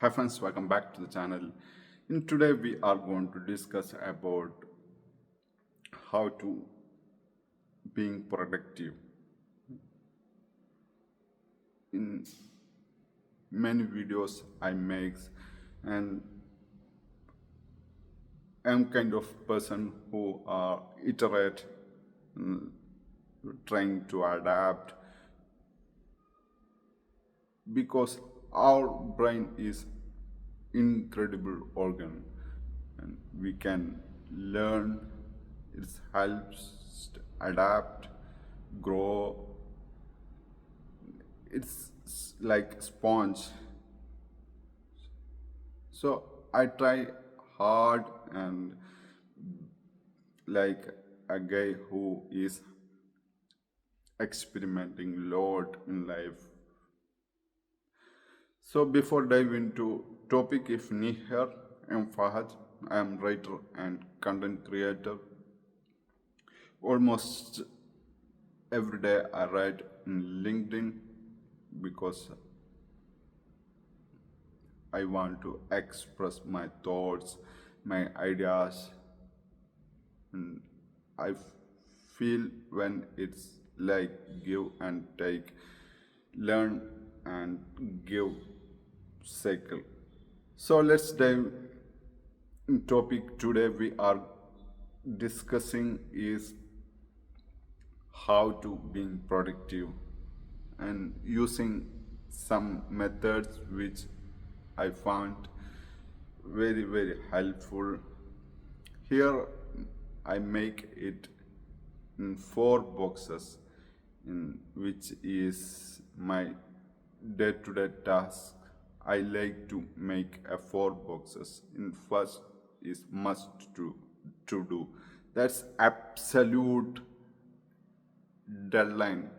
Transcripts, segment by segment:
Hi friends, welcome back to the channel. In today we are going to discuss about how to being productive. In many videos I make, and I'm kind of person who are iterate, mm, trying to adapt because our brain is incredible organ and we can learn, it helps adapt, grow. It's like sponge. So I try hard and like a guy who is experimenting lot in life. So before dive into topic, if new here, I'm Fahad. I am writer and content creator. Almost every day I write in LinkedIn because I want to express my thoughts, my ideas, and I feel when it's like give and take, learn and give cycle. So let's dive in topic today we are discussing is how to being productive and using some methods which I found very helpful. Here I make it in four boxes, in which is my day-to-day task. I like to make a four boxes. In first is must to do. That's absolute deadline,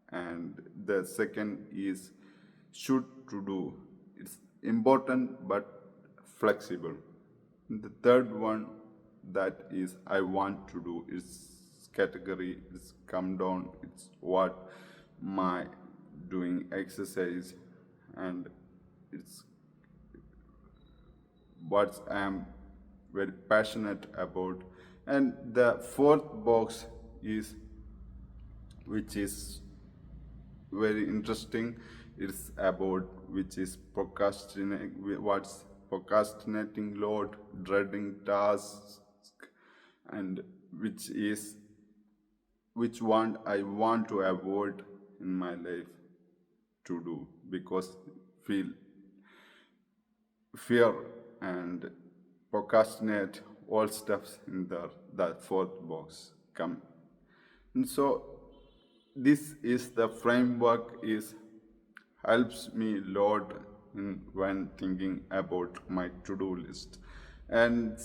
and the second is should to do. It's important but flexible. The third one that is I want to do is category is come down. It's what my doing exercise, and it's what I am very passionate about. And the fourth box is which is very interesting. It's about which is procrastinating, what's procrastinating load, dreading tasks, and which one I want to avoid in my life to do because feel fear and procrastinate all steps in that fourth box come. And so this is the framework is helps me lot in when thinking about my to-do list. And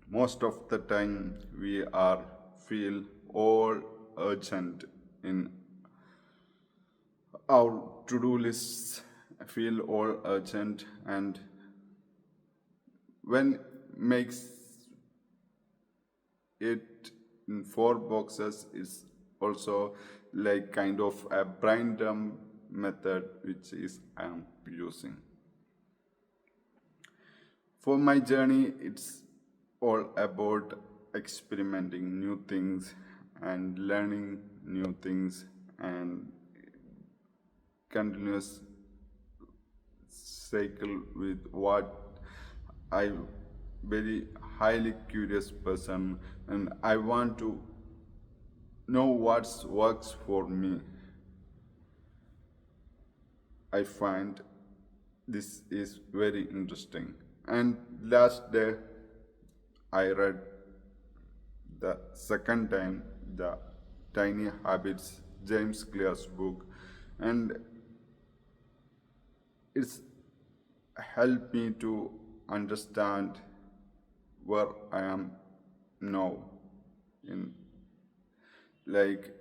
most of the time we are feel all urgent in our to-do lists, feel all urgent, and when makes it in four boxes is also like kind of a brain dump method which is I am using. For my journey, it's all about experimenting new things and learning new things and continuous cycle with what I very highly curious person, and I want to know what works for me. I find this is very interesting. And last day I read the second time the Tiny Habits, James Clear's book, and it's helped me to understand where I am now in like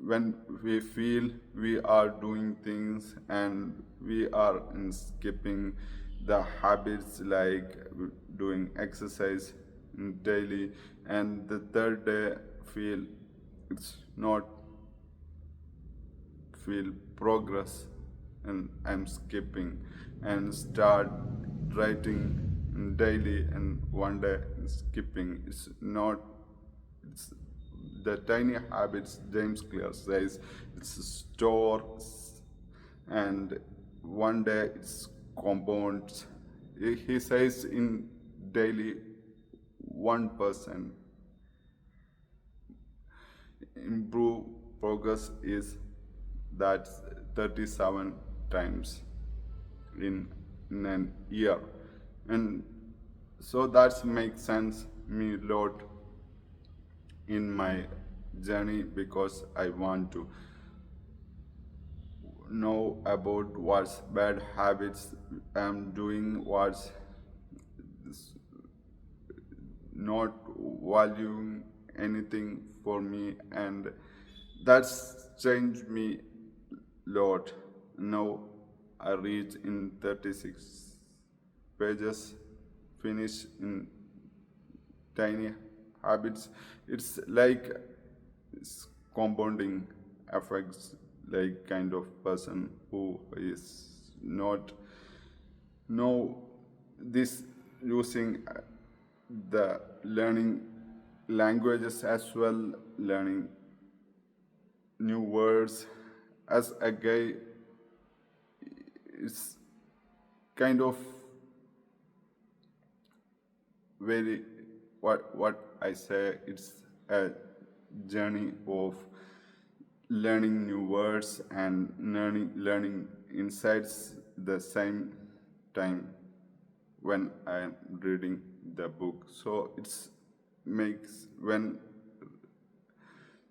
when we feel we are doing things and we are in skipping the habits like doing exercise daily, and the third day feel it's not feel progress, and I'm skipping and start writing daily, and one day skipping. It's not, it's the tiny habits. James Clear says it's store, and one day it's compounds. He says in daily 1% improve progress is that 37 times in an year, and so that makes sense me lot in my journey, because I want to know about what's bad habits I'm doing, what's not valuing anything for me, and that's changed me lot. Now I read in 36 pages, finish in tiny habits. It's like it's compounding affects, like kind of person who is not know this, using the learning languages as well, learning new words. As a guy, it's kind of very, what I say, it's a journey of learning new words and learning insights the same time when I'm reading the book. So it's makes when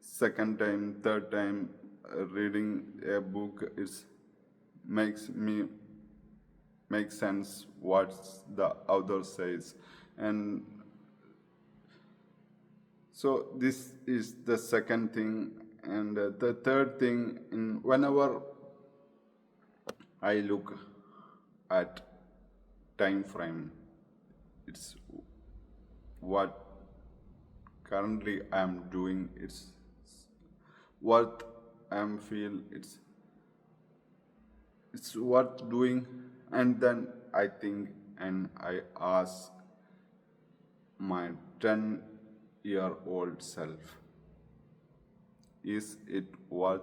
second time, third time reading a book, it's makes me make sense what the author says. And so this is the second thing. And the third thing, whenever I look at time frame, it's what currently I'm doing, it's worth, I'm feel it's worth doing. And then I think and I ask my 10-year-old self, is it worth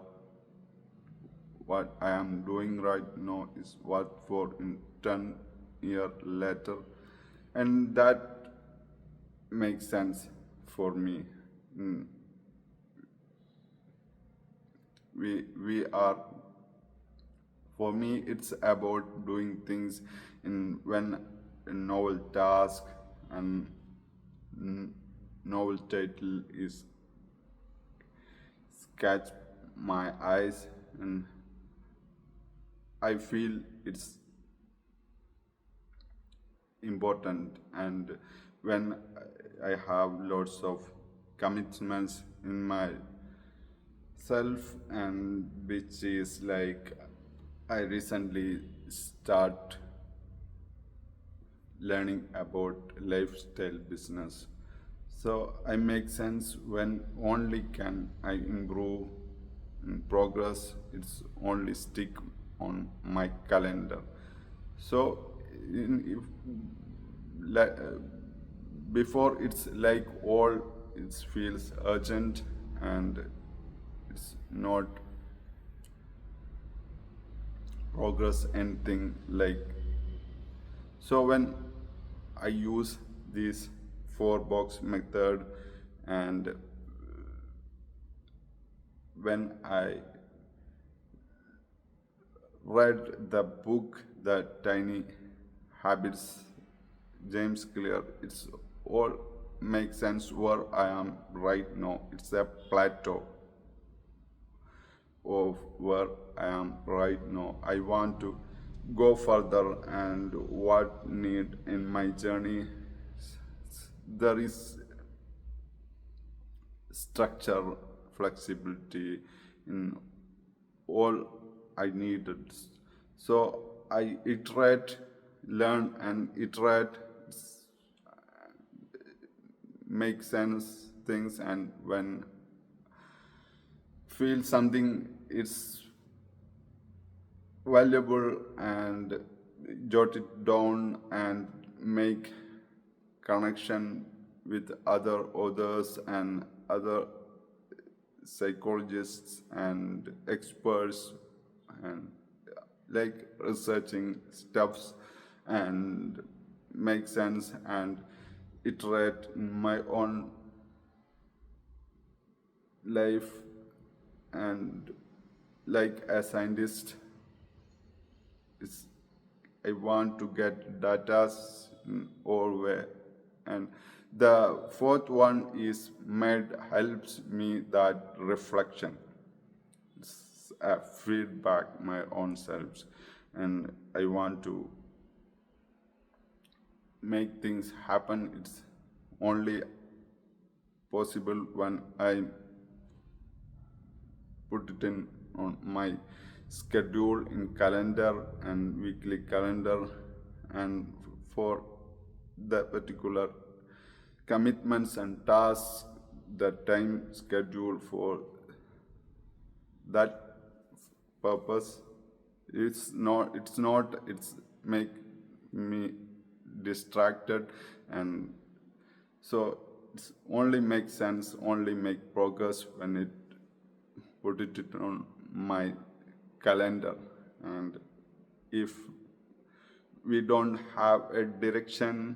what I am doing right now, is worth for in 10 years later? And that makes sense for me. Mm, we are, for me it's about doing things in when a novel task and novel title is catch my eyes, and I feel it's important. And when I have lots of commitments in my self, and which is like I recently start learning about lifestyle business. So I make sense when only can I improve in progress, it's only stick on my calendar. So if like, before it's like all it feels urgent, and it's not progress anything like. So when I use this 4 box method, and when I read the book The Tiny Habits, James Clear, it's all makes sense where I am right now. It's a plateau of where I am right now. I want to go further, and what need in my journey, there is structure, flexibility in all I needed. So I iterate, learn and iterate, make sense things, and when feel something it's valuable and jot it down and make connection with other authors and other psychologists and experts and like researching stuffs and make sense and iterate in my own life and like a scientist it's, I want to get data in all way. And the fourth one is made helps me that reflection. It's a feedback my own selves, and I want to make things happen. It's only possible when I put it in on my schedule in calendar and weekly calendar and for the particular commitments and tasks the time schedule for that purpose it's make me distracted and so it's only makes sense only make progress when it put it on my calendar. And if we don't have a direction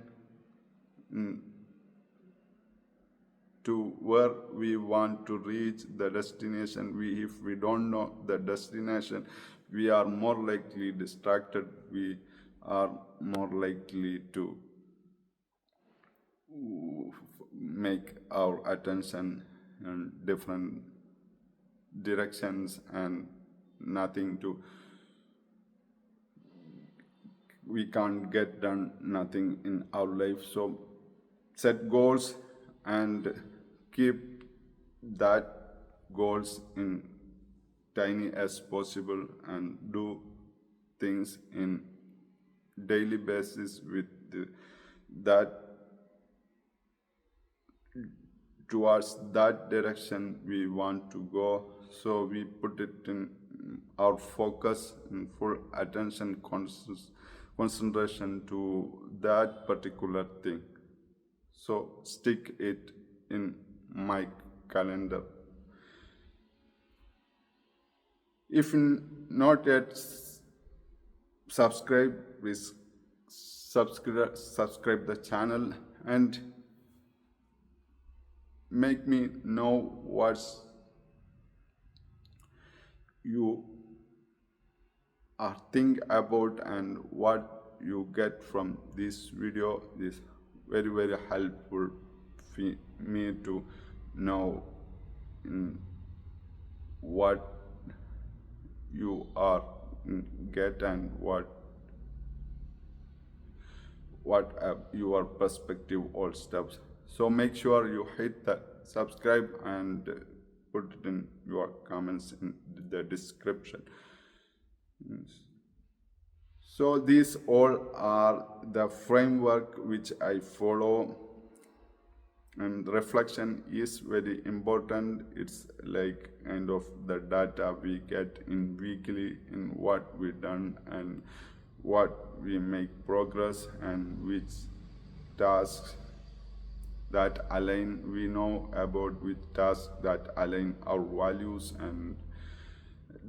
to where we want to reach the destination, if we don't know the destination, we are more likely distracted, we are more likely to make our attention in different directions and nothing to we can't get done nothing in our life. So set goals and keep that goals in tiny as possible and do things in daily basis with that towards that direction we want to go. So we put it in our focus and full attention concentration to that particular thing. So stick it in my calendar. If not yet subscribe, please subscribe the channel and make me know what you are think about and what you get from this video is very helpful for me to know what you are get and what your perspective all steps. So make sure you hit the subscribe and put it in your comments in the description. So these all are the framework which I follow, and reflection is very important. It's like kind of the data we get in weekly in what we done and what we make progress and which tasks that align, we know about which tasks that align our values and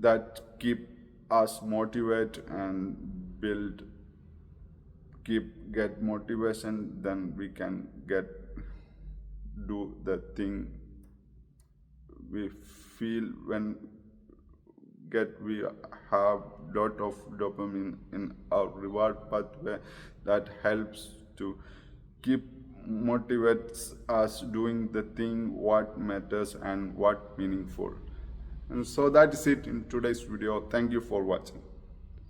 that keep us motivated and build get motivation, then we can do the thing we feel when we have lot of dopamine in our reward pathway that helps to keep motivates us doing the thing what matters and what meaningful. And so that is it in today's video. Thank you for watching.